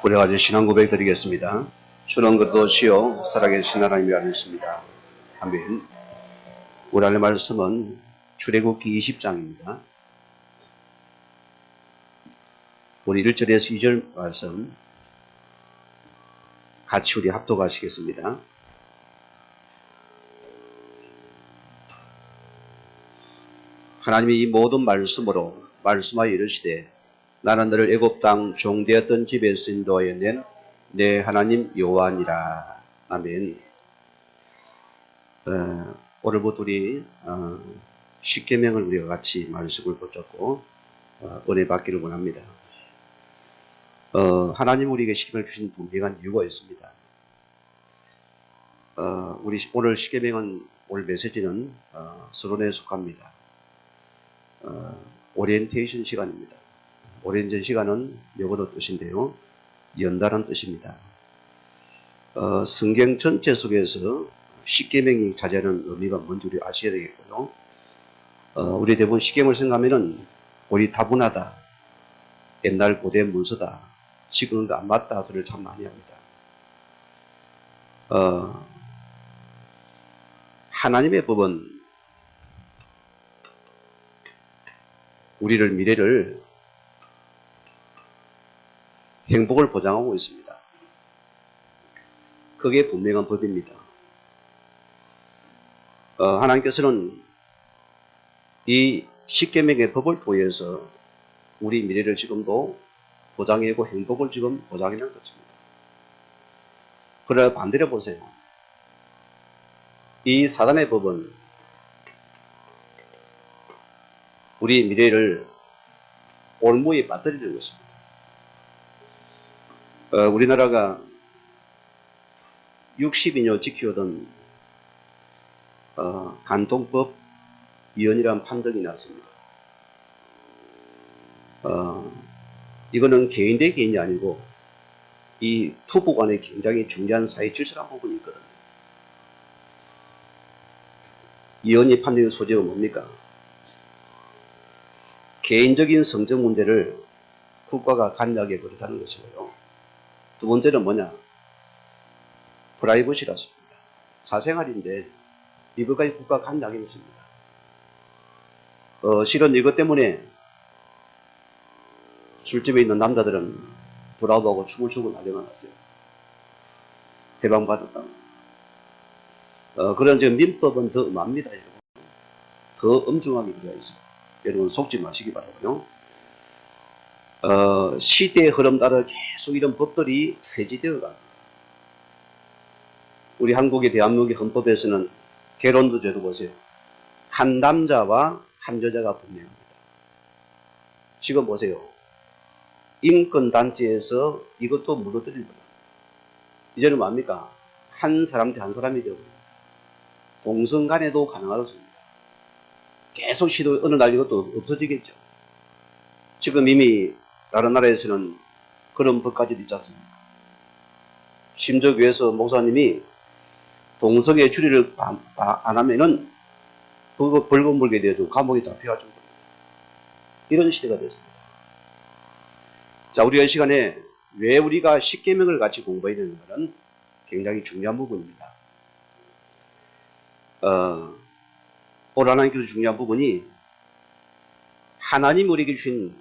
우리가 이제 신앙 고백 드리겠습니다. 주는 그도 시요 살아계신 하나님이 아니십니다. 아멘. 오늘 할 말씀은 출애굽기 20장입니다. 우리 1절에서 2절 말씀 같이 우리 합독하시겠습니다. 하나님이 이 모든 말씀으로 말씀하여 이르시되 나는 너를 애굽 땅 종되었던 집에서 인도하여 낸 내 하나님 여호와니라. 아멘. 오늘부터 우리 십계명을 우리가 같이 말씀을 붙잡고 은혜 받기를 원합니다. 하나님 우리에게 십계명을 주신 분명한 이유가 있습니다. 우리 오늘 십계명은 오늘 메시지는 서론에 속합니다. 오리엔테이션 시간입니다. 오리엔테이션 시간은 영어로 뜻인데요. 연다는 뜻입니다. 성경 전체 속에서 십계명이 차지하는 의미가 뭔지 우리 아셔야 되겠고요. 우리 대부분 십계명을 생각하면은 우리 다분하다, 옛날 고대 문서다, 지금은 안 맞다 소리를 참 많이 합니다. 하나님의 법은 우리를 미래를 행복을 보장하고 있습니다. 그게 분명한 법입니다. 하나님께서는 이 십계명의 법을 통해서 우리 미래를 지금도 보장하고 행복을 지금 보장하는 것입니다. 그러나 반대로 보세요. 이 사단의 법은 우리 미래를 올무에 빠뜨리는 것입니다. 우리나라가 60여 지켜오던 간통법 위헌이라는 판정이 났습니다. 이거는 개인 대 개인이 아니고 이 부부 간에 굉장히 중요한 사회 질서란 부분이 있거든요. 위헌이 판정의 소재가 뭡니까? 개인적인 성적 문제를 국가가 관여하게 버렸다는 것이고요. 두 번째는 뭐냐? 프라이버시라습니다. 사생활인데 이것까지 국가가 관여하게 됐습니다. 실은 이것 때문에 술집에 있는 남자들은 브라우브하고 춤을 추고 난리가 났어요. 해방받았다. 그런 지금 민법은 더 엄합니다. 여러분. 더 엄중하게 되어 있습니다. 여러분 속지 마시기 바라고요. 시대의 흐름 따라 계속 이런 법들이 폐지되어 갑니다. 우리 한국의 대한민국의 헌법에서는 결혼도 제도 보세요. 한 남자와 한 여자가 분명합니다. 지금 보세요. 인권단체에서 이것도 물어드립니다. 이제는 뭡니까? 한 사람 대 한 사람이 되어버립니다. 동성 간에도 가능하습니다. 계속 시도 어느 날 이것도 없어지겠죠. 지금 이미 다른 나라에서는 그런 법까지도 있지 않습니까? 심지어 교회에서 목사님이 동성애 주리를 안 하면은 그거 벌금 물게 되어도 감옥에 잡혀가지고 이런 시대가 됐습니다. 자, 우리가 이 시간에 왜 우리가 십계명을 같이 공부해야 되는가는 굉장히 중요한 부분입니다. 오늘 하나님께서 중요한 부분이 하나님 우리에게 주신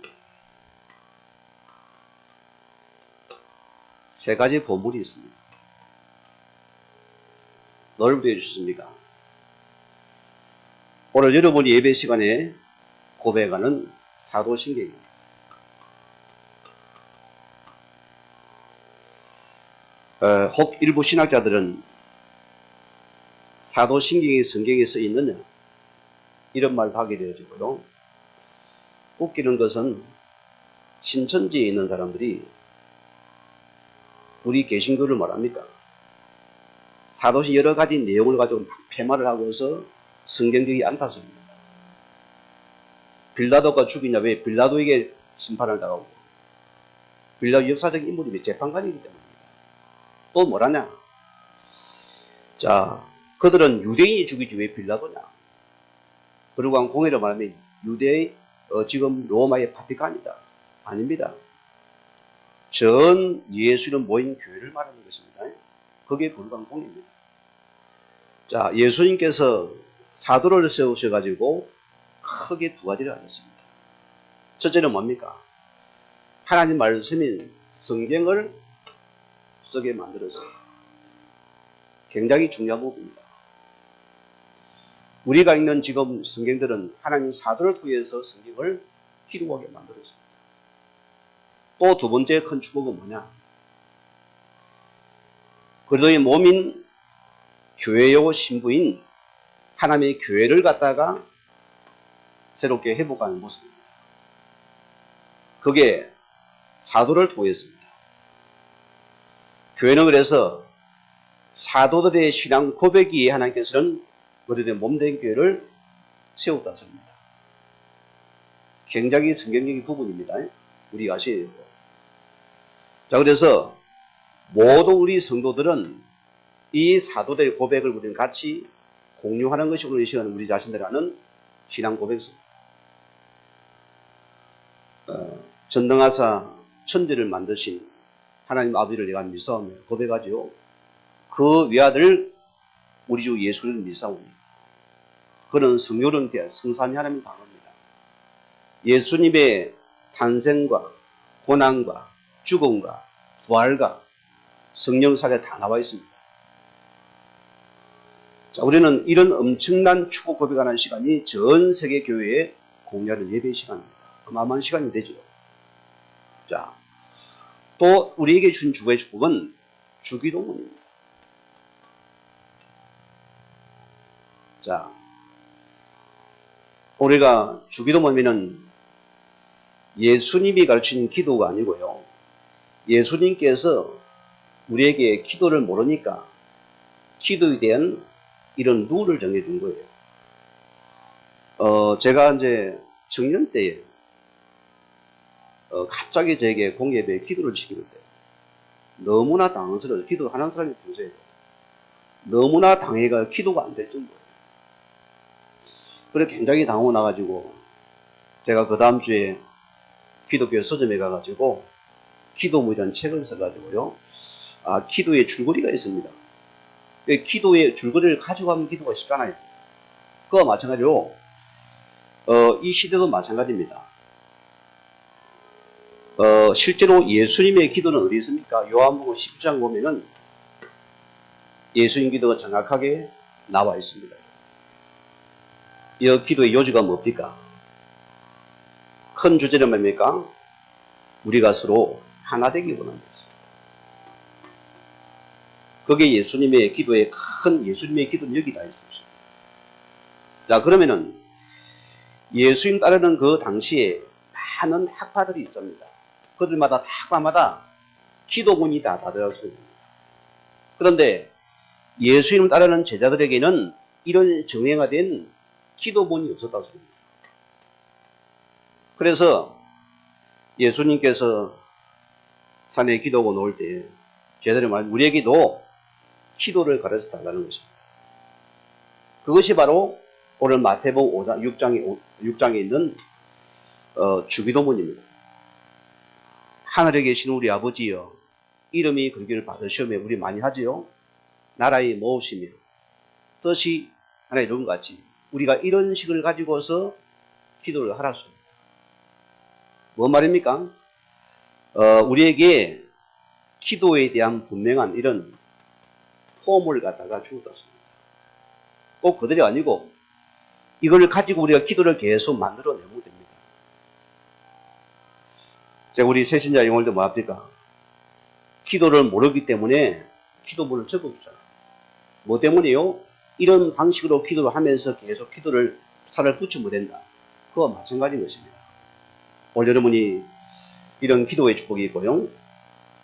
세 가지 보물이 있습니다. 넓게 해주셨습니까? 오늘 여러분이 예배 시간에 고백하는 사도신경입니다. 혹 일부 신학자들은 사도신경이 성경에 써 있느냐 이런 말도 하게 되어지고요. 웃기는 것은 신천지에 있는 사람들이 우리 개신교를 말합니까? 사도신 여러 가지 내용을 가지고 폐말을 하고서 성경적이 않다습니다. 빌라도가 죽이냐? 왜 빌라도에게 심판을 당하고? 빌라도 역사적인 인물이 재판관이기 때문입니다. 또 뭐라냐? 자, 그들은 유대인이 죽이지 왜 빌라도냐? 그리고 공회로 말하면 지금 로마의 바티칸이다. 아닙니다. 전 예수님 모인 교회를 말하는 것입니다. 그게 거룩한 공예입니다. 자, 예수님께서 사도를 세우셔가지고 크게 두 가지를 하셨습니다. 첫째는 뭡니까? 하나님 말씀인 성경을 쓰게 만들었어요. 굉장히 중요한 부분입니다. 우리가 읽는 지금 성경들은 하나님 사도를 통해서 성경을 기록하게 만들었습니다. 또 두 번째 큰 축복은 뭐냐? 그리스도의 몸인 교회요 신부인 하나님의 교회를 갖다가 새롭게 회복하는 모습입니다. 그게 사도를 통했습니다. 교회는 그래서 사도들의 신앙 고백이 하나님께서는 그들의 몸된 교회를 세웠다 습니다. 굉장히 성경적인 부분입니다. 우리가 아셔야 되고. 자, 그래서 모든 우리 성도들은 이 사도들의 고백을 우리는 같이 공유하는 것이 오늘 이 시간 우리 자신들이 하는 신앙 고백입니다. 전능하사 천지를 만드신 하나님 아버지를 내가 믿사오며 고백하지요. 그 외아들 우리 주 예수를 믿사오니 그는 성령은 되어 성삼위 하나님을 방합니다. 예수님의 탄생과 고난과 죽음과 부활과 성령사에 다 나와 있습니다. 자, 우리는 이런 엄청난 축복 고백하는 시간이 전 세계 교회에 공유하는 예배 시간입니다. 어마어마한 시간이 되죠. 자, 또 우리에게 준 주의 축복은 주기도문입니다. 자, 우리가 주기도문에는 예수님이 가르치는 기도가 아니고요. 예수님께서 우리에게 기도를 모르니까 기도에 대한 이런 룰을 정해준 거예요. 제가 이제 청년 때에 갑자기 저에게 공예배에 기도를 시키는데 너무나 당황스러워요. 기도하는 사람이 평소에 너무나 당해가 기도가 안 될 정도예요. 그래 굉장히 당하고 나가지고 제가 그 다음 주에 기독교 서점에 가가지고 기도문이라는 책을 써가지고요. 기도에 줄거리가 있습니다. 기도에 줄거리를 가지고 하면 기도가 쉽잖아요. 그와 마찬가지로 이 시대도 마찬가지입니다. 실제로 예수님의 기도는 어디 있습니까? 요한복음 10장 보면은 예수님 기도가 정확하게 나와 있습니다. 이 기도의 요지가 뭡니까? 큰 주제는 뭡니까? 우리가 서로 하나 되기 원하는 것입니다. 그게 예수님의 기도의 큰 예수님의 기도는 여기 다 있습니다. 자, 그러면은 예수님 따르는 그 당시에 많은 학파들이 있습니다. 그들마다 학파마다 기도문이 다 달렸습니다. 그런데 예수님 따르는 제자들에게는 이런 정형화된 기도문이 없었다습니다. 그래서 예수님께서 산에 기도하고 놓을 때 제자들이 말 우리에게도 기도를 가르쳐 달라는 것입니다. 그것이 바로 오늘 마태복음 6장에 있는 주기도문입니다. 하늘에 계신 우리 아버지여 이름이 그르기를 받으시오며 우리 많이 하지요. 나라의 모으시며 뜻이 하나 이룬 같이 우리가 이런 식을 가지고서 기도를 하라습니다. 뭔 말입니까? 우리에게 기도에 대한 분명한 이런 폼을 갖다가 주었습니다. 꼭 그들이 아니고 이걸 가지고 우리가 기도를 계속 만들어내면 됩니다. 제가 우리 새신자 영혼도 뭐 합니까? 기도를 모르기 때문에 기도문을 적어주잖아요. 뭐 때문에요? 이런 방식으로 기도를 하면서 계속 기도를 살을 붙이면 된다. 그와 마찬가지인 것입니다. 오늘 여러분이 이런 기도의 축복이 있고요.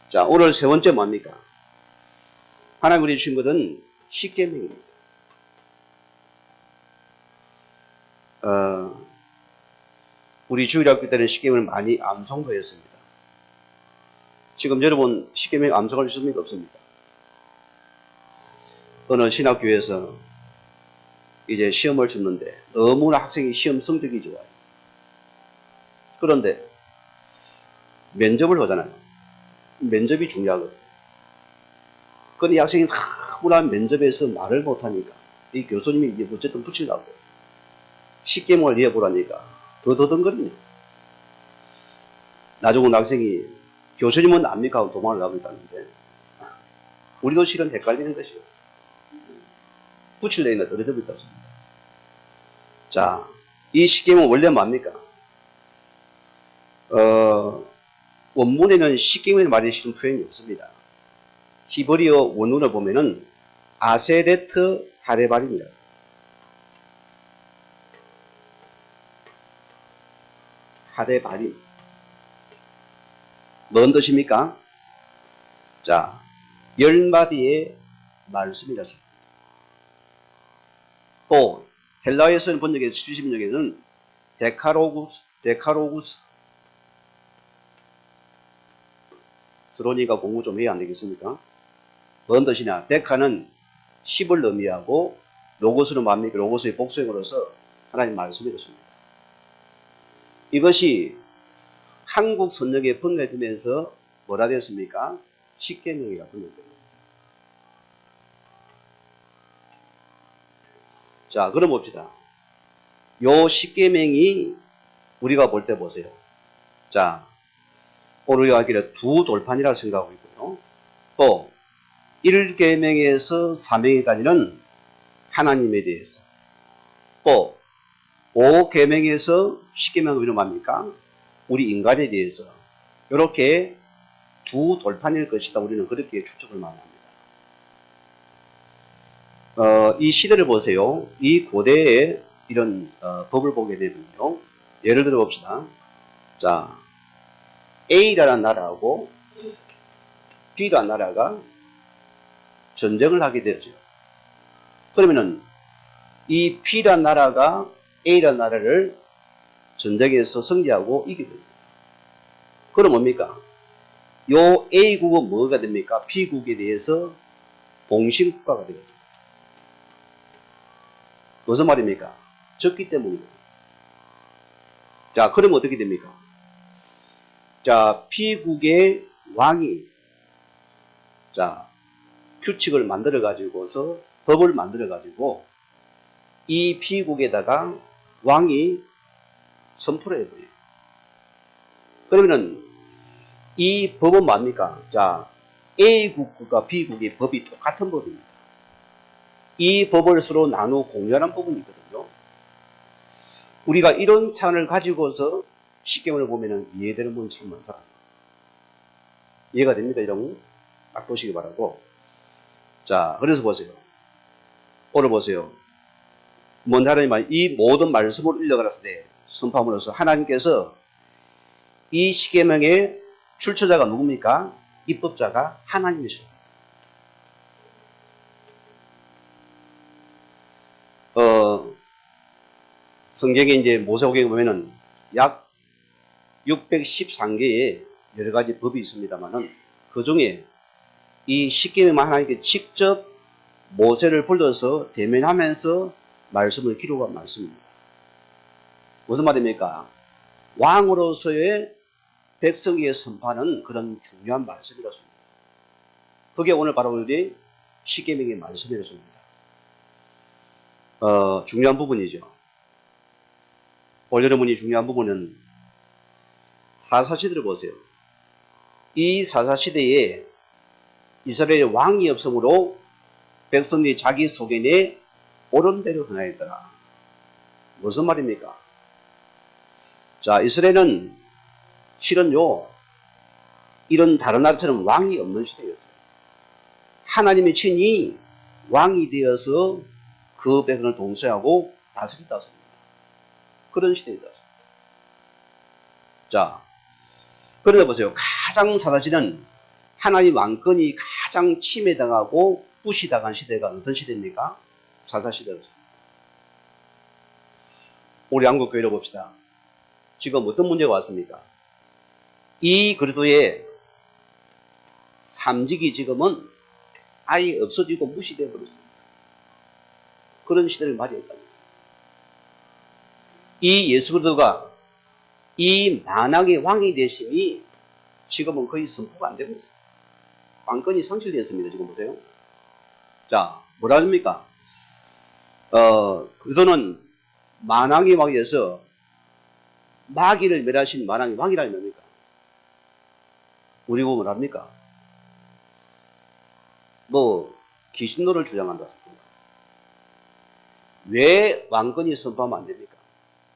자, 오늘 세 번째 뭡니까? 하나님 우리 주신 것은 십계명입니다. 우리 주일학교 때는 십계명을 많이 암송도 했습니다. 지금 여러분 십계명 암송할 수 있습니까? 없습니까? 어느 신학교에서 이제 시험을 쳤는데 너무나 학생이 시험 성적이 좋아요. 그런데 면접을 하잖아요. 면접이 중요하거든요. 근데 이 학생이 너무나 면접에서 말을 못하니까 이 교수님이 이제 어쨌든 붙이려고 십계명을 이어보라니까 더 더듬거리네. 나중에 학생이 교수님은 압니까? 하고 도망을 가고 있다는데 우리도 실은 헷갈리는 것이요. 붙일래 있나 떨어져 있다습니다. 자, 이 십계명은 원래 뭡니까? 원문에는 십계명의 말이 실은 표현이 없습니다. 히브리어 원문을 보면은 아세레트 하레발입니다. 하레발임. 뭔 뜻입니까? 자, 10마디의 말씀이라서. 또 헬라어에서는 번역에서 70역에는 데카로구스. 스로니가 공부 좀 해야 안 되겠습니까? 뭔 뜻이냐? 데카는 10을 의미하고 로고스는 뭡니까? 로고스의 복수형으로서 하나님 말씀이었습니다. 이것이 한국 선역에 번역되면서 뭐라 됐습니까? 십계명이라 번역됩니다. 자, 그럼 봅시다. 요 십계명이 우리가 볼 때 보세요. 자, 오늘 우리가 하기를 두 돌판이라고 생각하고 있고요. 또 1계명에서 3계명까지는 하나님에 대해서, 또 5계명에서 10계명은 우리는 뭡니까? 우리 인간에 대해서 이렇게 두 돌판일 것이다. 우리는 그렇게 추측을 많이 합니다. 이 시대를 보세요. 이 고대의 이런 법을 보게 되면요. 예를 들어 봅시다. 자, A라는 나라하고 B라는 나라가 전쟁을 하게 되죠. 그러면은 이 B라는 나라가 A라는 나라를 전쟁에서 승리하고 이기게 됩니다. 그럼 뭡니까? 요 A국은 뭐가 됩니까? B국에 대해서 봉신국가가 됩니다. 무슨 말입니까? 졌기 때문입니다. 자, 그럼 어떻게 됩니까? 자, B국의 왕이 자, 규칙을 만들어 가지고서 법을 만들어 가지고 이 B국에다가 왕이 선포를 해버려요. 그러면은 이 법은 뭡니까? 자, A국과 B국의 법이 똑같은 법입니다. 이 법을 서로 나누어 공유하는 부분이거든요. 우리가 이런 차원을 가지고서 십계명을 보면은 이해되는 분이 참 많다. 이해가 됩니까? 이런 거? 딱 보시기 바라고. 자, 그래서 보세요. 오늘 보세요. 먼저 하나님 이 모든 말씀을 읽어갔을 때 선포함으로써 하나님께서 이 십계명의 출처자가 누굽니까? 입법자가 하나님이시죠. 성경에 이제 모세오경에 보면은 약 613개의 여러 가지 법이 있습니다만은 그 중에 이 십계명만 하나님께 직접 모세를 불러서 대면하면서 말씀을 기록한 말씀입니다. 무슨 말입니까? 왕으로서의 백성에게 선포하는 그런 중요한 말씀이라습니다. 그게 오늘 바로 우리 십계명의 말씀이라습니다. 중요한 부분이죠. 오늘 여러분이 중요한 부분은 사사시대를 보세요. 이 사사시대에 이스라엘 왕이 없으므로 백성들이 자기 소견에 옳은 대로 행하였더라. 무슨 말입니까? 자, 이스라엘은 실은요, 이런 다른 나라처럼 왕이 없는 시대였어요. 하나님의 친히 왕이 되어서 그 백성을 동서하고 다스렸다. 그런 시대이다. 자, 그러다 보세요. 가장 사사시대는 하나님 왕권이 가장 침해당하고 부시당한 시대가 어떤 시대입니까? 사사시대였습니다. 우리 한국교회를 봅시다. 지금 어떤 문제가 왔습니까? 이 그리스도의 삼직이 지금은 아예 없어지고 무시되어 버렸습니다. 그런 시대를 맞이했다. 이 예수 그리스도가 이 만왕의 왕이 되심이 지금은 거의 선포가 안 되고 있어요. 왕권이 상실됐습니다. 지금 보세요. 자, 뭐라 합니까? 그도는 만왕의 왕에서 마귀를 멸하신 만왕의 왕이라는 뭡니까? 우리 보면 뭐라 합니까? 뭐 귀신노를 주장한다. 왜 왕권이 선포하면 안 됩니까?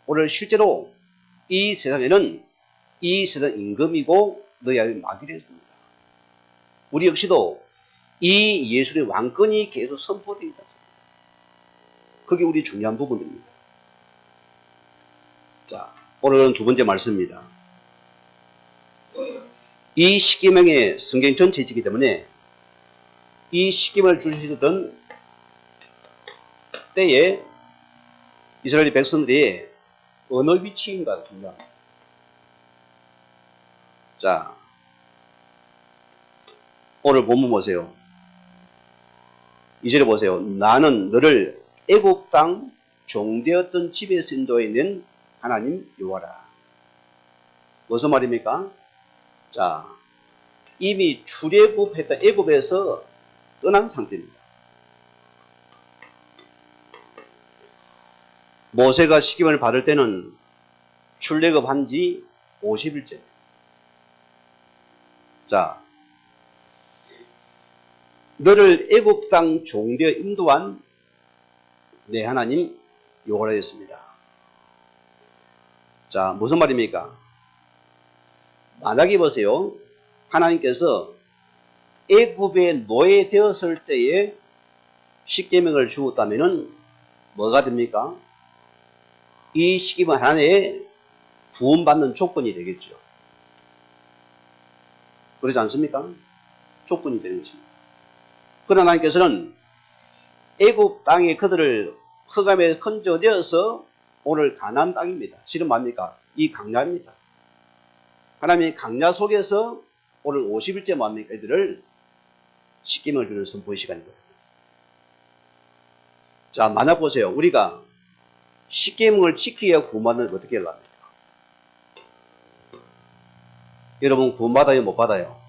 오늘 실제로 이 세상에는 이 세상 임금이고 너희의 마귀를 했습니다. 우리 역시도 이 예수의 왕권이 계속 선포되어 있다. 그게 우리 중요한 부분입니다. 자, 오늘은 두 번째 말씀입니다. 이 십계명의 성경 전체이기 때문에 이 십계명을 주시던 때에 이스라엘 백성들이 어느 위치인가 중요합니다. 자, 오늘 본문 보세요. 이절에 보세요. 나는 너를 애굽 땅 종되었던 집에서 인도해 낸 하나님 여호와라. 무슨 말입니까? 자, 이미 출애굽했던 애굽에서 떠난 상태입니다. 모세가 십계명을 받을 때는 출애굽한 지 50일째. 자, 너를 애굽 땅 종되어 인도한 내 하나님 여호와라 했습니다. 자, 무슨 말입니까? 만약에 보세요. 하나님께서 애굽에 노예되었을 때에 십계명을 주었다면은 뭐가 됩니까? 이 십계명 하나에 구원받는 조건이 되겠죠. 그러지 않습니까? 조건이 되는 것입니다. 그러나 하나님께서는 애굽 땅에 그들을 흑암에 건져내어서 오늘 가나안 땅입니다. 실은 뭡니까? 이 강야입니다. 하나님의 강야 속에서 오늘 50일째 뭡니까? 이들을 십계명을 주는 선포의 시간입니다. 자, 만약 보세요. 우리가 십계명을 지켜야 구원받는 어떻게 해야 합니까? 여러분 구원받아요? 못 받아요?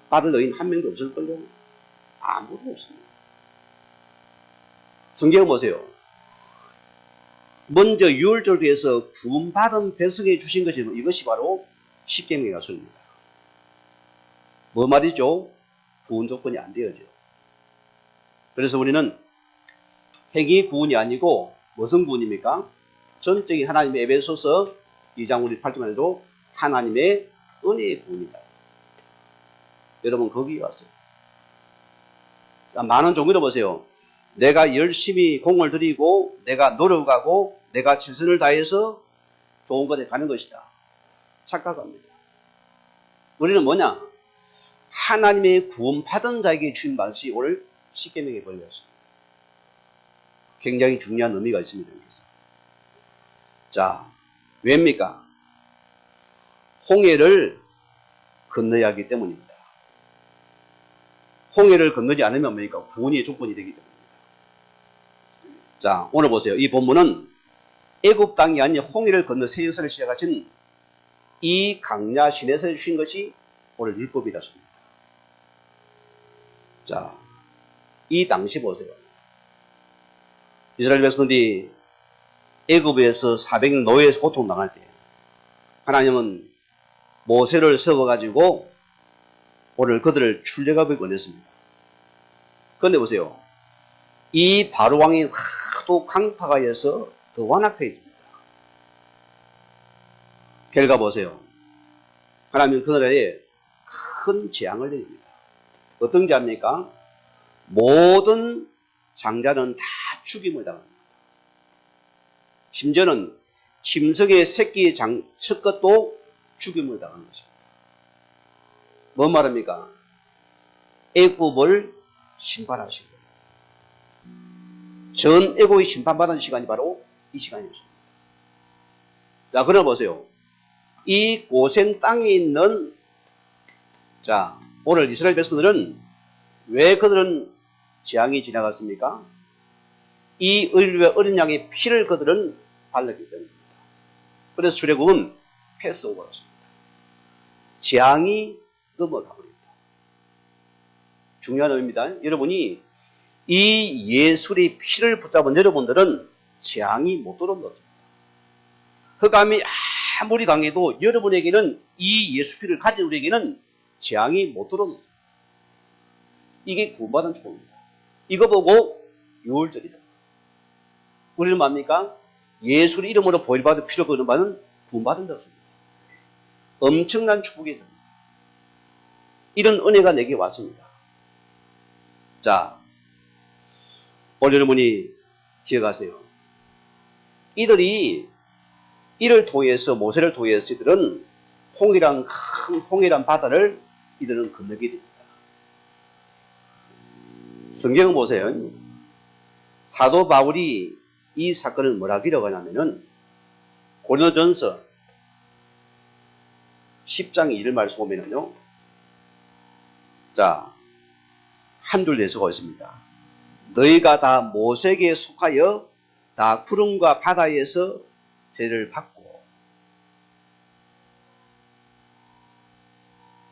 받을 너희는 한 명도 없을걸요? 아무도 없습니다. 성경 보세요. 먼저 유월절에서 구원받은 백성에 주신 것이 이것이 바로 십계명의 약속입니다. 뭐 말이죠? 구원 조건이 안 되어져. 그래서 우리는 행위 구원이 아니고 무슨 구원입니까? 전적인 하나님의 에베소서 2장 우리 8절만 해도 하나님의 은혜의 구원이다. 여러분 거기에 왔어요. 자, 많은 종교를 보세요. 내가 열심히 공을 들이고 내가 노력하고 내가 최선을 다해서 좋은 곳에 가는 것이다. 착각합니다. 우리는 뭐냐? 하나님의 구원받은 자에게 주신 방식이 오늘 십계명에 걸렸습니다. 굉장히 중요한 의미가 있습니다. 여기서. 자, 왜입니까? 홍해를 건너야 하기 때문입니다. 홍해를 건너지 않으면 뭡니까? 구원의 조건이 되기 때문입니다. 자, 오늘 보세요. 이 본문은 애굽 땅이 아닌 홍해를 건너 새 역사를 시작하신 이 강야 시내에서 주신 것이 오늘 율법이다. 자, 이 당시 보세요. 이스라엘 백성들이 애굽에서 400년 노예에서 고통당할 때 하나님은 모세를 세워가지고 오늘 그들을 출애굽에 보냈습니다. 그런데 보세요. 이 바로왕이 하도 강파가해서 더 완악해집니다. 결과 보세요. 하나님은 그 나라에 큰 재앙을 내립니다. 어떤 재앙입니까? 모든 장자는 다 죽임을 당합니다. 심지어는 짐승의 새끼의 첫 것도 죽임을 당하는 것입니다. 뭔 말입니까? 애굽을 심판하신 거예요. 전 애굽이 심판받은 시간이 바로 이 시간이었습니다. 자, 그럼 보세요. 이 고센 땅에 있는, 자, 오늘 이스라엘 백성들은 왜 그들은 재앙이 지나갔습니까? 이 어린 양의 피를 그들은 발랐기 때문입니다. 그래서 출애굽은 패스오버였습니다. 재앙이 넘어가 버립니다. 중요한 의미입니다. 여러분이 이 예술의 피를 붙잡은 여러분들은 재앙이 못 들어옵니다. 흑암이 아무리 강해도 여러분에게는 이 예수 피를 가진 우리에게는 재앙이 못 들어옵니다. 이게 구원받은 축복입니다. 이거 보고 6월절이다. 우리는 뭡니까? 예수의 이름으로 보혈받은 피로 거듭받은 구원받은 자입니다. 엄청난 축복이죠. 이런 은혜가 내게 왔습니다. 자, 오늘 여러분이 기억하세요. 이를 통해서, 모세를 통해서 이들은 큰 홍해란 바다를 이들은 건너게 됩니다. 성경을 보세요. 사도 바울이 이 사건을 뭐라 기록을 하냐면은 고린도전서 10장 1절 말씀 보면은요. 자, 한 줄 내서가 있습니다. 너희가 다 모세에게 속하여 다 구름과 바다에서 세례를 받고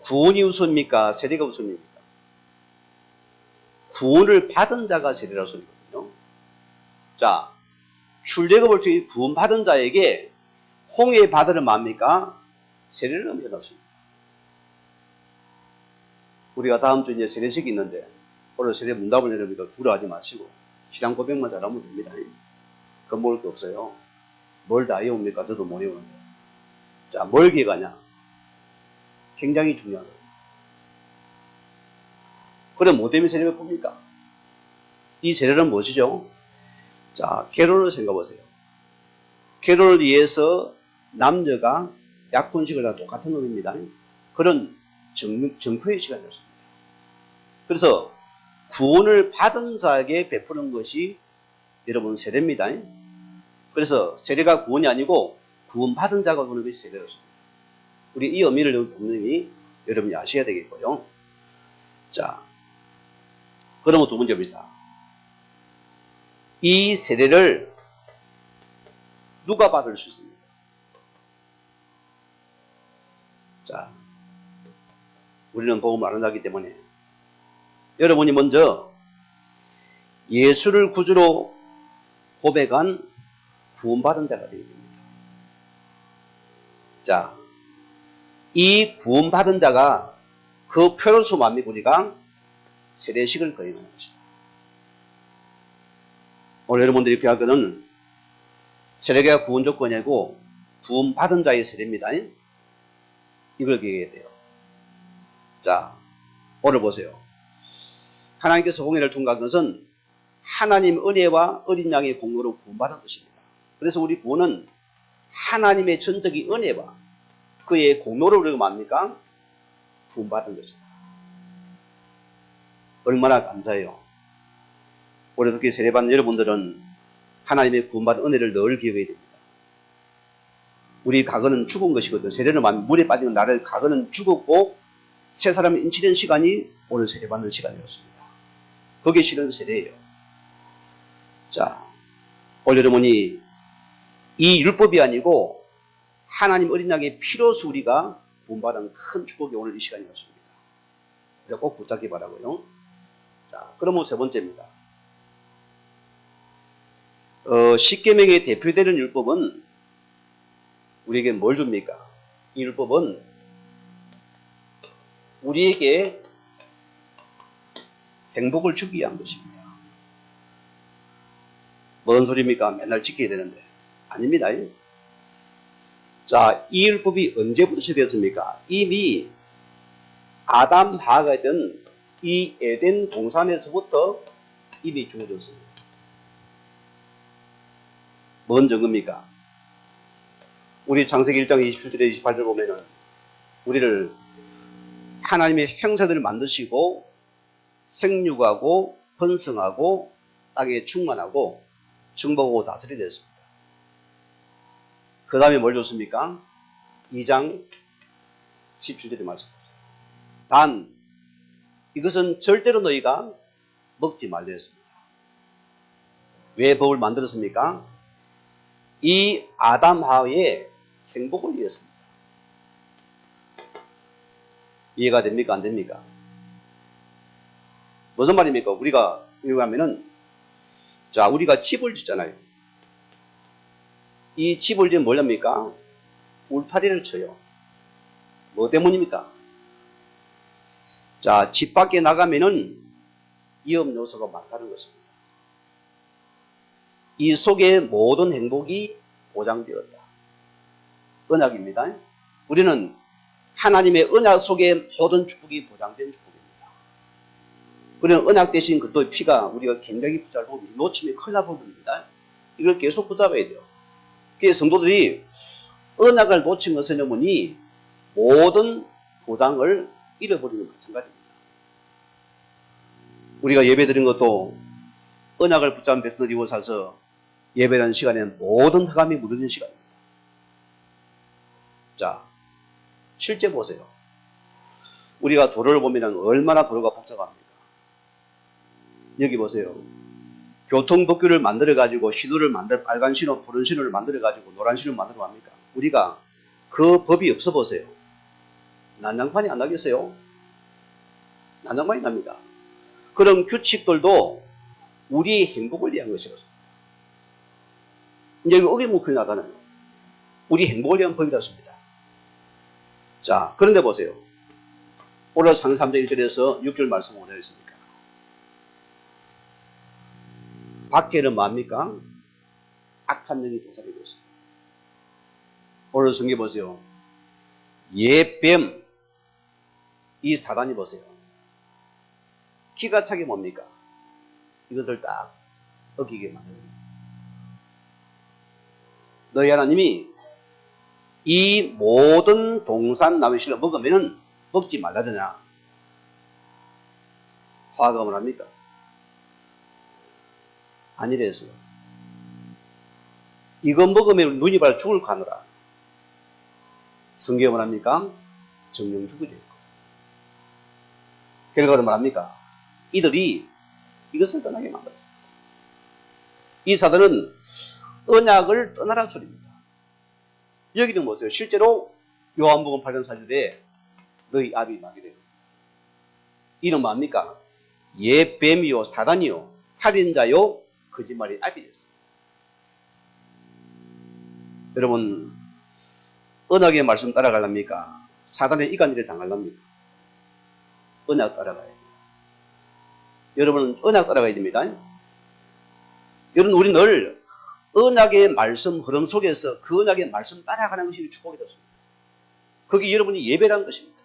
구원이 우선입니까? 세례가 우선입니까? 구원을 받은 자가 세례라 소리거든요. 자, 출애굽을 통해 구원받은 자에게 홍해의 바다를 뭡니까? 세례를 넘겨놨습니다. 우리가 다음 주에 이제 세례식이 있는데 오늘 세례 문답을 내려니까 두려워하지 마시고 신앙 고백만 잘하면 됩니다. 겁먹을 게 없어요. 뭘 다 외웁니까? 저도 못 외우는데. 자, 뭘 기억하냐? 굉장히 중요한 거예요. 그럼 뭐 때문에 세례를 풉니까? 이 세례는 무엇이죠? 자, 결혼을 생각해 보세요. 결혼을 위해서 남녀가 약혼식을 다 똑같은 놈입니다. 그런 정표의 시간이었습니다. 그래서 구원을 받은 자에게 베푸는 것이 여러분 세례입니다. 그래서 세례가 구원이 아니고 구원받은 자가 보는 것이 세례였습니다. 우리 이 의미를 분명히 여러분이 아셔야 되겠고요. 자, 그러면 두 번째입니다. 이 세례를 누가 받을 수 있습니까? 자, 우리는 복음을 안 한다기 때문에 여러분이 먼저 예수를 구주로 고백한 구원받은 자가 되어야 됩니다. 자, 이 구원받은 자가 그 표로서 뭡니까? 우리가 세례식을 거행하는 것입니다. 오늘 여러분들이 배울 것은 세례가 구원 조건이고 구원받은 자의 세례입니다. 이걸 기억해야 돼요. 자, 오늘 보세요. 하나님께서 홍해를 통과한 것은 하나님 은혜와 어린 양의 공로로 구원받은 것입니다. 그래서 우리 구원은 하나님의 전적인 은혜와 그의 공로로 우리가 뭡니까? 구원받은 것입니다. 얼마나 감사해요. 올해 특히 세례받는 여러분들은 하나님의 구원받은 은혜를 늘 기억해야 됩니다. 우리 과거는 죽은 것이거든요. 세례는 물에 빠지는 나를 과거는 죽었고 새 사람이 인치는 시간이 오늘 세례받는 시간이었습니다. 그게 실은 세례예요. 자, 오늘 여러분이 이 율법이 아니고 하나님 어린 양의 피로서 우리가 구원받은 큰 축복이 오늘 이 시간이었습니다. 우리가 꼭 붙잡기 바라고요. 자, 그러면 세 번째입니다. 십계명의 대표되는 율법은 우리에게 뭘 줍니까? 이 율법은 우리에게 행복을 주기 위한 것입니다. 뭔 소리입니까? 맨날 지켜야 되는데. 아닙니다. 자, 이 율법이 언제부터 시작되었습니까? 이미 아담 하가 있던 이 에덴 동산에서부터 이미 주어졌습니다. 뭔 증거입니까? 우리 창세기 1장 27절에 28절 보면은 우리를 하나님의 형상들을 만드시고 생육하고 번성하고 땅에 충만하고 정복하고 다스리려 했습니다. 그 다음에 뭘 줬습니까? 2장 17절에 말씀하셨습니다. 단 이것은 절대로 너희가 먹지 말라 했습니다. 왜 법을 만들었습니까? 이 아담 하와의 행복을 위해서입니다. 이해가 됩니까? 안 됩니까? 무슨 말입니까? 우리가 이거 하면은, 자, 우리가 집을 짓잖아요. 이 집을 지면 뭐랍니까? 울타리를 쳐요. 뭐 때문입니까? 자, 집 밖에 나가면은 위험 요소가 많다는 것입니다. 이 속에 모든 행복이 보장되었다. 언약입니다. 우리는 하나님의 언약 속에 모든 축복이 보장된 축복입니다. 우리는 언약 대신 그또 피가 우리가 굉장히 붙잡고 놓치면 큰일 날 부분입니다. 이걸 계속 붙잡아야 돼요. 그래서 성도들이 언약을 놓친 것은 어머니 모든 보장을 잃어버리는 것 마찬가지입니다. 우리가 예배 드린 것도 언약을 붙잡은 백성들이 이곳 사서 예배라는 시간에는 모든 흑암이 무너지는 시간입니다. 자, 실제 보세요. 우리가 도로를 보면 얼마나 도로가 복잡합니까? 여기 보세요. 교통법규를 만들어가지고 빨간 신호, 푸른 신호를 만들어가지고 노란 신호를 만들어 합니까? 우리가 그 법이 없어 보세요. 난장판이 안 나겠어요? 난장판이 납니다. 그런 규칙들도 우리의 행복을 위한 것이었습니다. 이제 어기문클이 나타나요. 우리 행복을 위한 법이었습니다. 자, 그런데 보세요. 오늘 상 3장 1절에서 6절 말씀 오늘 했습니까? 밖에는 뭡니까? 악한 영이 도사리고 있습니다. 오늘 성경 보세요. 예뱀, 이 사단이 보세요. 기가 차게 뭡니까? 이것들 딱 어기게 만듭니다. 너희 하나님이 이 모든 동산 나무 실로 먹으면은 먹지 말라잖아. 화가 합니까? 아니래서. 이거 먹으면 눈이 바라 죽을 가느라. 성경은 합니까? 정령 죽으리고. 결과는 말합니까? 이들이 이것을 떠나게 만들었습니다. 이 사단은 언약을 떠나라 소리입니다. 여기는 뭐세요? 실제로 요한복음 8장 4절에 너희 압이 나게 되고 이는 뭡니까? 예뱀이요 사단이요 살인자요 거짓말의 압이 됐습니다. 여러분 언약의 말씀 따라가랍니까? 사단의 이간질을 당하랍니까? 언약 따라가야 돼요. 여러분은 언약 따라가야 됩니다. 여러분 우리 늘 언약의 말씀 흐름 속에서 그 언약의 말씀 따라가는 것이 축복이 됐습니다. 그게 여러분이 예배라는 것입니다.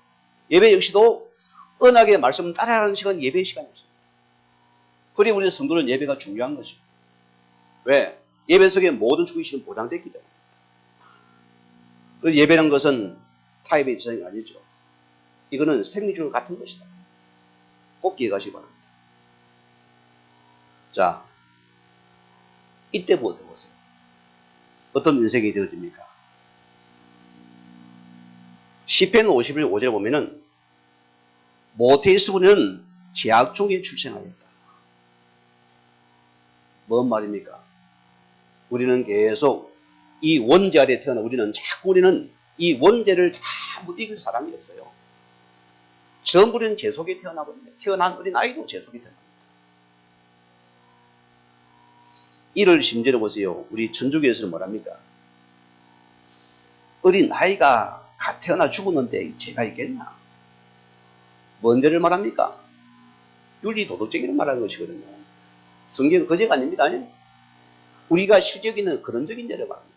예배 역시도 언약의 말씀 따라가는 시간이 예배의 시간이었습니다. 그래 우리 성도는 예배가 중요한 것입니다. 왜? 예배 속에 모든 축복이 보장됐기 때문에. 그래서 예배라는 것은 타입의 지상이 아니죠. 이거는 생리줄 같은 것이다. 꼭 기억하시기 바랍니다. 자, 이때 보세요. 어떤 인생이 되어집니까? 시편 51, 5절에 보면은 모태의 부는 제약 중에 출생하였다. 뭔 말입니까? 우리는 계속 이 원죄 아래 태어나 우리는 이 원죄를 전부 이길 사람이 없어요. 전부 우리는 죄 속에 태어나거든요. 태어난 어린 아이도 죄 속에 태어납니다. 이를 심지어 보세요. 우리 천주교에서는 뭐랍니까? 어린 아이가 갓 태어나 죽었는데 죄가 있겠나? 뭔 죄를 말합니까? 윤리도덕적인 말하는 것이거든요. 성경은 그 죄가 아닙니다. 우리가 실적인 그런적인 죄를 말합니다.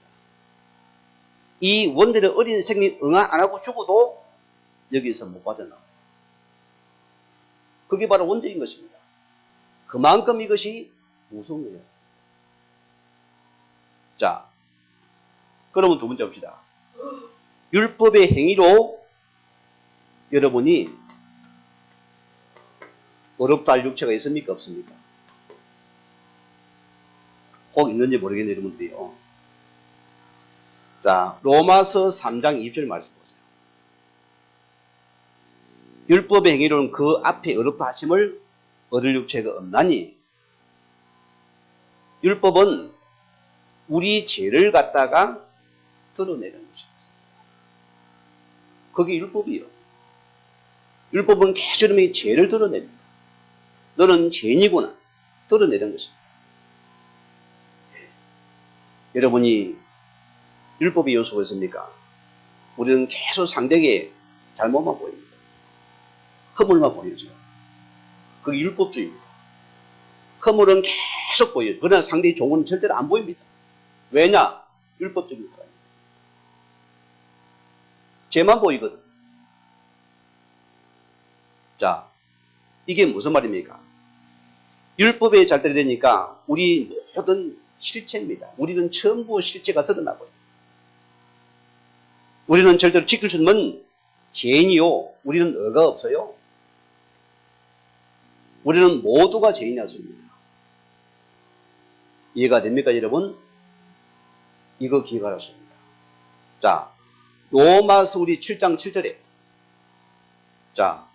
이 원죄를 어린 생명 응아 안 하고 죽어도 여기서 못 빠져나와요. 그게 바로 원죄인 것입니다. 그만큼 이것이 무서운 거예요. 자, 그러면 두 번째 봅시다. 율법의 행위로 여러분이 어렵다 할 육체가 있습니까? 없습니까? 혹 있는지 모르겠네요, 여러분들이요. 자, 로마서 3장 2절 말씀 보세요. 율법의 행위로는 그 앞에 어렵다 하심을 얻을 육체가 없나니 율법은 우리 죄를 갖다가 드러내는 것입니다. 그게 율법이요. 율법은 계속 여러분의 죄를 드러냅니다. 너는 죄인이구나. 드러내는 것입니다. 여러분이 율법의 요소가 있습니까? 우리는 계속 상대에게 잘못만 보입니다. 허물만 보여죠. 그게 율법주의입니다. 허물은 계속 보여요. 그러나 상대의 좋은 절대로 안 보입니다. 왜냐? 율법적인 사람입니다. 죄만 보이거든. 자, 이게 무슨 말입니까? 율법에 잘 들이대니까 우리 모든 실체입니다. 우리는 전부 실체가 드러나고요. 우리는 절대로 지킬 수 없는 죄인이요. 우리는 의가 없어요. 우리는 모두가 죄인이었습니다. 이해가 됩니까, 여러분? 이거 기억하셨습니다. 자, 로마서 우리 7장 7절에 자,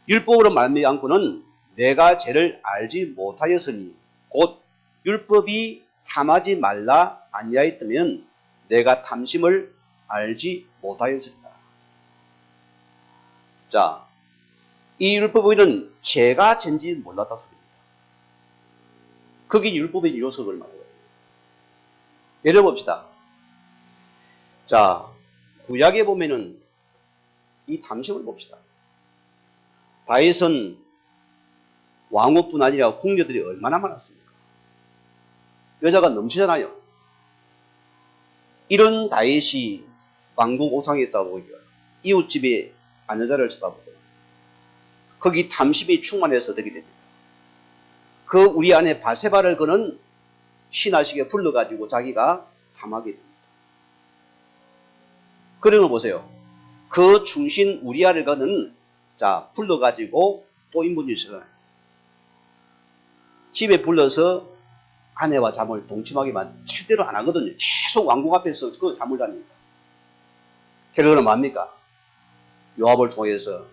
율법으로 말미암고는 내가 죄를 알지 못하였으니 곧 율법이 탐하지 말라 아니하였다면 내가 탐심을 알지 못하였습니다. 자, 이 율법은 죄가 죄인지 몰랐다 소리입니다. 그게 율법의 요소를 말해요. 예를 봅시다. 자, 구약에 보면은 이 탐심을 봅시다. 다윗은 왕후뿐 아니라 궁녀들이 얼마나 많았습니까? 여자가 넘치잖아요. 이런 다윗이 왕궁 옥상에 있다고 이웃집에 아내자를 쳐다보고 거기 탐심이 충만해서 되게 됩니다. 그 우리 안에 바세바를 그는 신하식에 불러가지고 자기가 탐하게 됩니다. 그러면 보세요. 그 충신 우리아를 그는 자 불러가지고 또 인분이 있어요. 집에 불러서 아내와 잠을 동침하기만 절대로 안 하거든요. 계속 왕궁 앞에서 그 잠을 잡니다. 결국은 뭡니까? 요압을 통해서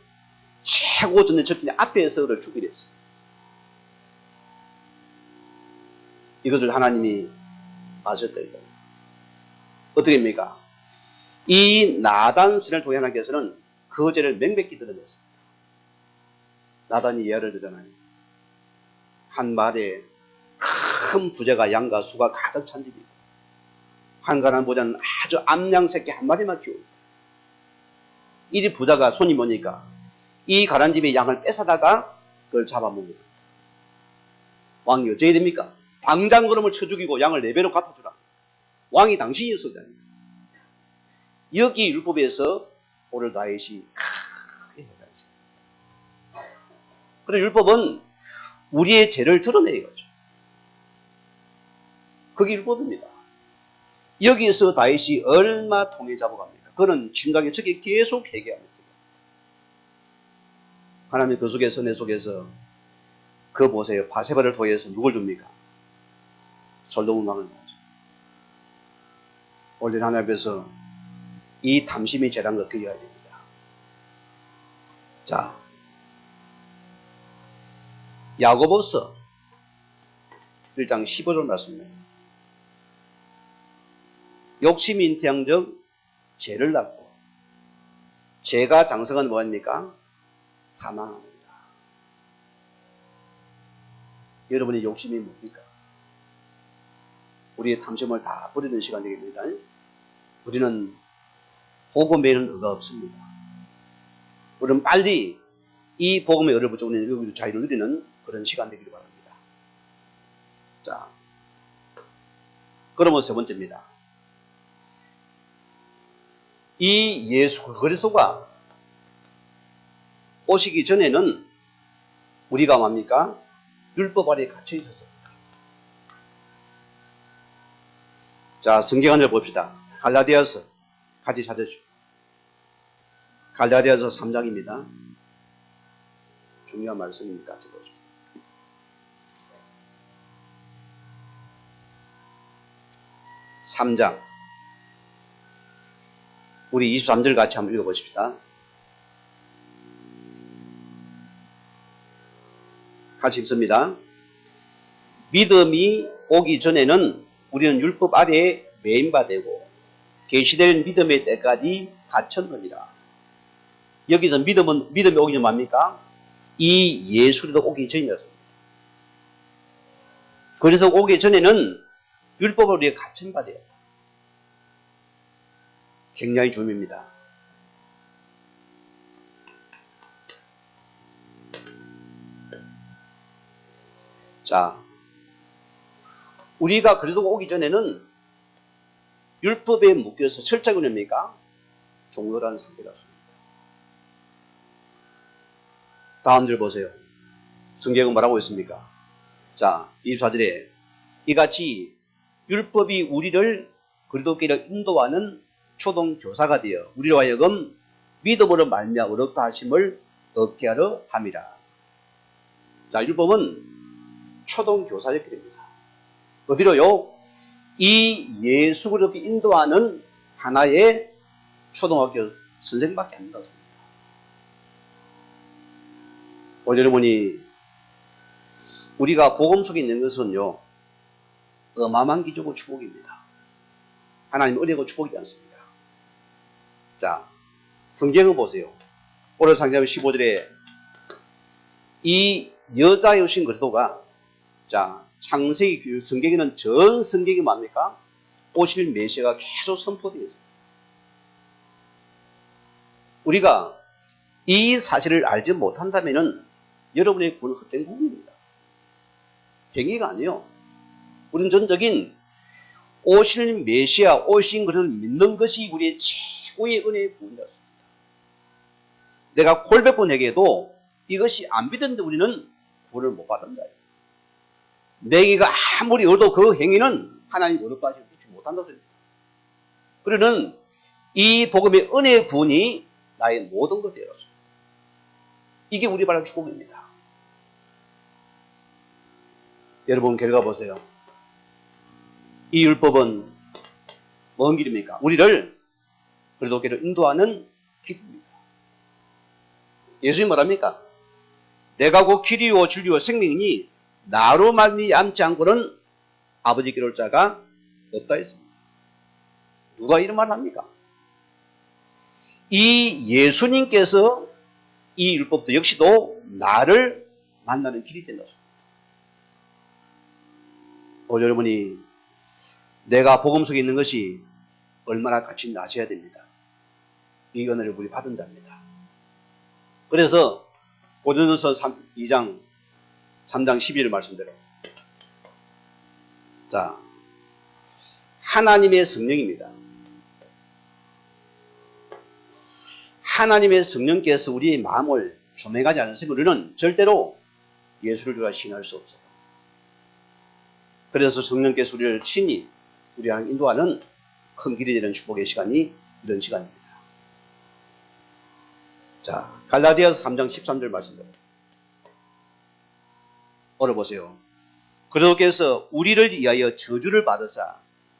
최고 전에 적군의 앞에서를 죽이려 했어요. 이것을 하나님이 아셨다. 어떻게 합니까? 이 나단신을 통해 하나님께서는 그 죄를 명백히 드러냈습니다. 나단이 예화를 들잖아요. 한 말에 큰 부자가 양과 수가 가득 찬 집이고 한가한 부자는 아주 암양 새끼 한 마리만 키웁니다. 이 부자가 손이 오니까 이 가난 집의 양을 뺏어다가 그걸 잡아먹는 겁니다. 왕이 어찌해야 됩니까? 당장 그놈을 쳐 죽이고 양을 4배로 갚아주라. 왕이 당신이었어야 됩니다. 여기 율법에서 오늘 다윗이 크게 해가지고. 그래서 율법은 우리의 죄를 드러내는 거죠. 그게 율법입니다. 여기에서 다윗이 얼마 통해 잡아갑니까? 그는 진각의 적에 계속 회개합니다. 하나님 그 속에서 내 속에서 그 보세요. 바세바를 통해서 누굴 줍니까? 솔로몬 왕을 나오죠. 원래 하나님 앞에서 이 탐심이 죄란 걸 기억해야 됩니다. 자, 야고보서 1장 15절 말씀입니다. 욕심이 잉태한즉 죄를 낳고 죄가 장성한 뭐입니까? 사망합니다. 여러분의 욕심이 뭡니까? 우리의 탐심을 다 버리는 시간 되겠습니다. 우리는 복음에는 의가 없습니다. 우리는 빨리 이 복음의 의를 붙잡고 있는 자유를 누리는 그런 시간 되기를 바랍니다. 자, 그러면 세 번째입니다. 이 예수 그리스도가 오시기 전에는 우리가 뭡니까? 율법 아래에 갇혀 있었습니다. 자, 성경 한절 봅시다. 갈라디아서 같이 찾아주십시오. 갈라디아서 3장입니다. 중요한 말씀이니까 같이 보십시오. 3장. 우리 23절 같이 한번 읽어보십시다. 같이 읽습니다. 믿음이 오기 전에는 우리는 율법 아래에 매인바 되고 계시될 믿음의 때까지 갇혔느니라. 여기서 믿음이 오기 전 뭡니까? 이 예수도 오기 전이었습니다. 그래서 오기 전에는 율법을 우리가 갖춘 바 되었다. 굉장히 중요합니다. 자, 우리가 그리스도가 오기 전에는 율법에 묶여서 철저하게 뭡니까? 종로라는 상태였습니다. 다음 절 보세요. 성경은 뭐라고 했습니까? 자, 24절에 이같이 율법이 우리를 그리스도께로 인도하는 초동교사가 되어 우리로 하여금 믿음으로 말미암아 의롭다 하심을 얻게 하려 함이라. 자, 율법은 초동교사였게 됩니다. 어디로요? 이 예수 그리스도께 인도하는 하나의 초등학교 선생밖에 안 된다. 여러분이 우리가 복음 속에 있는 것은요, 어마어마한 기적과 축복입니다. 하나님의 은혜고 축복이지 않습니까? 자, 성경을 보세요. 오늘 상장 15절에 이 여자여신 그리스도가, 자, 창세기 성경에는 전 성경이 뭡니까? 오실 메시아가 계속 선포되어 있습니다. 우리가 이 사실을 알지 못한다면은 여러분의 구원은 헛된 구원입니다. 행위가 아니에요. 우리는 전적인 오실 메시아, 오신 것을 믿는 것이 우리의 최고의 은혜의 구원이었습니다. 내가 골백 번 얘기해도 이것이 안 믿었는데 우리는 구원을 못 받은 자예요. 내가 아무리 얻어도 그 행위는 하나님 얻어까지 못한다고 합니다. 그러는 이 복음의 은혜의 구원이 나의 모든 것이 되었습니다. 이게 우리 바른 축복입니다. 여러분 결과 보세요. 이 율법은 뭔 길입니까? 우리를 그리스도께로 인도하는 길입니다. 예수님이 뭐랍니까? 내가 곧 길이요 진리요 생명이니 나로 말미암지 않고는 아버지께로 올 자가 없다 했습니다. 누가 이런 말을 합니까? 이 예수님께서 이 율법도 역시도 나를 만나는 길이 된다. 여러분이 내가 복음 속에 있는 것이 얼마나 가치인지 아셔야 됩니다. 이 은혜를 우리 받은 자입니다. 그래서 고린도서 2장 3장 12절 말씀대로, 자, 하나님의 성령입니다. 하나님의 성령께서 우리의 마음을 조명하지 않으시면 우리는 절대로 예수를 우리가 신할 수 없어요. 그래서 성령께서 우리를 친히 우리랑 인도하는 큰 길이 되는 축복의 시간이 이런 시간입니다. 자, 갈라디아서 3장 13절 말씀대로 오늘 보세요. 그리스도께서 우리를 위하여 저주를 받으사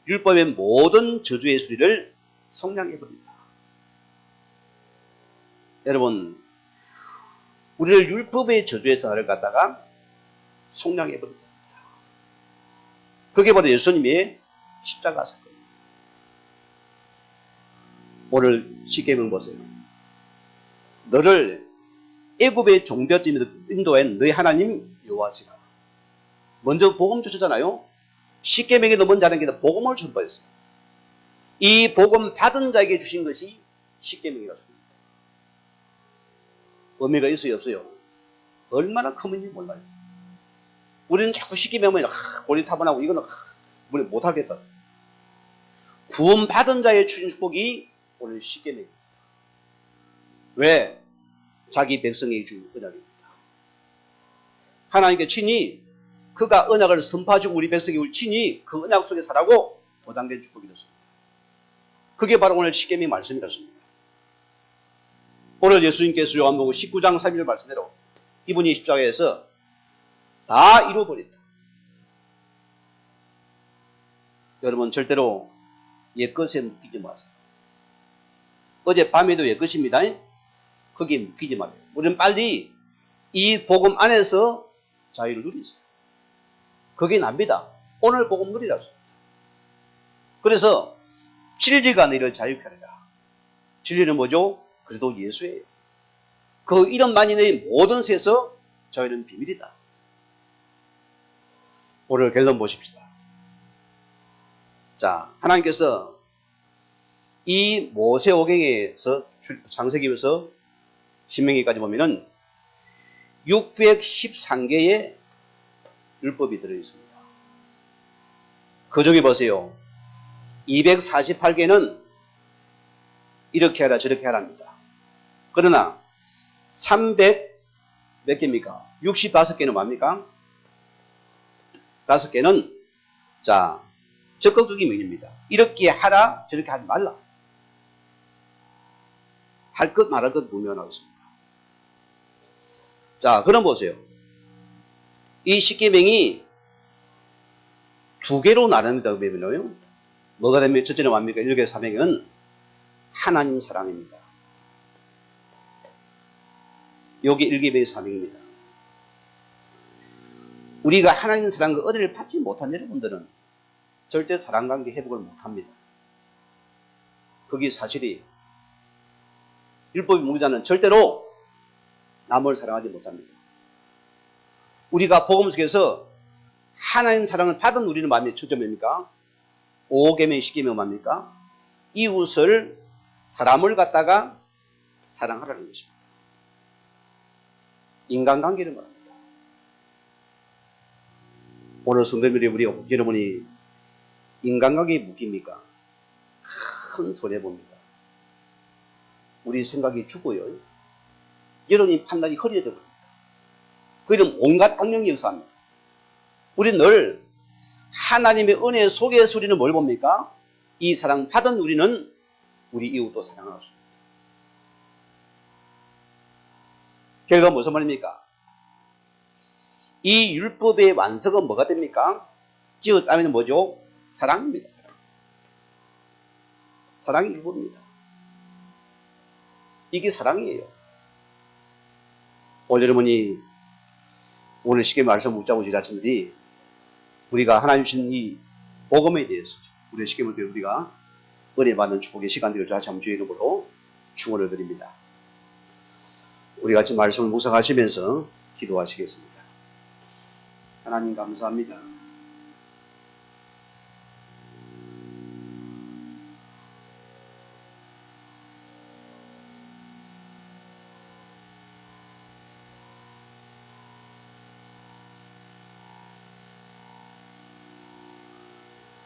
율법의 모든 저주의 수리를 속량해 버립니다. 여러분, 우리를 율법의 저주에서 나를 갖다가 속량해 버립니다. 그게 바로 예수님의 십자가 사건입니다. 오늘 십계명 보세요. 너를 애굽의 종되었음에도 인도한 너희 하나님 여호와시라. 먼저 복음 주셨잖아요. 십계명에도 먼저 하는 게 복음을 전파했어요. 이 복음 받은 자에게 주신 것이 십계명이었습니다. 의미가 있어요, 없어요? 얼마나 큰지 몰라요. 우리는 자꾸 십계명하면 본인 타분하고 이거는 우리 못하겠다. 구원 받은 자의 주신 축복이 오늘 십계명입니다. 왜? 자기 백성에게 준 언약입니다. 하나님께 친히 그가 언약을 선포하시고 우리 백성이 친히 그 언약 속에 살라고 보장된 축복이 됐습니다. 그게 바로 오늘 십계명 말씀이었습니다. 오늘 예수님께서 요한복음 19장 3절 말씀대로 이분이 십자가에서 다 이루어버렸다. 여러분 절대로 옛것에 묶이지 마세요. 어젯밤에도 옛것입니다. 거기에 묶이지 마세요. 우리는 빨리 이 복음 안에서 자유를 누리세요. 그게 납니다. 오늘 복음 누리라서. 그래서 진리가 너희를 자유케 하리라. 진리는 뭐죠? 그래도 예수예요. 그 이름만이 모든 세에서 저희는 비밀이다. 오늘 결론 보십시다. 자, 하나님께서 이 모세오경에서 창세기에서 신명기까지 보면은 613개의 율법이 들어있습니다. 그 중에 보세요. 248개는 이렇게 하라 저렇게 하랍니다. 그러나 300 몇 개입니까? 65개는 뭡니까? 5개는 자 적극적인 명령입니다. 이렇게 하라 저렇게 하지 말라. 할 것 말할 것 분명하겠습니다. 자 그럼 보세요. 이 십계명이 두 개로 나눕니다. 그러면요. 뭐가 되면 첫째는 뭡니까? 1개 사명은 하나님 사랑입니다. 여기 1계명의 사명입니다. 우리가 하나님 사랑과 은혜를 받지 못한 여러분들은 절대 사랑관계 회복을 못합니다. 그게 사실이 율법의 무기자는 절대로 남을 사랑하지 못합니다. 우리가 복음 속에서 하나님 사랑을 받은 우리는 뭡니까? 첫째입니까? 5계명, 10계명 뭡니까? 이웃을 사람을 갖다가 사랑하라는 것입니다. 인간관계를 말합니다. 오늘 성도님들이 우리 여러분이 인간관계에 묶입니까? 큰 손해봅니다. 우리 생각이 죽어요. 여러분이 판단이 허리에 되버립니다. 그들은 온갖 악령이 역사합니다. 우리는 늘 하나님의 은혜 속에서 우리는 뭘 봅니까? 이 사랑 받은 우리는 우리 이웃도 사랑할 수 있습니다. 결과가 무슨 말입니까? 이 율법의 완성은 뭐가 됩니까? 지어 짜면 뭐죠? 사랑입니다. 사랑. 사랑이 율법입니다. 이게 사랑이에요. 오늘 여러분이 오늘 쉽게 말씀 묻자고 지자친들이 우리가 하나님 주신 이 복음에 대해서 우리 쉽게 말해 우리가 은혜 받는 축복의 시간들을 다시 한번 주의 이름으로 축원을 드립니다. 우리 같이 말씀을 묵상하시면서 기도하시겠습니다. 하나님 감사합니다.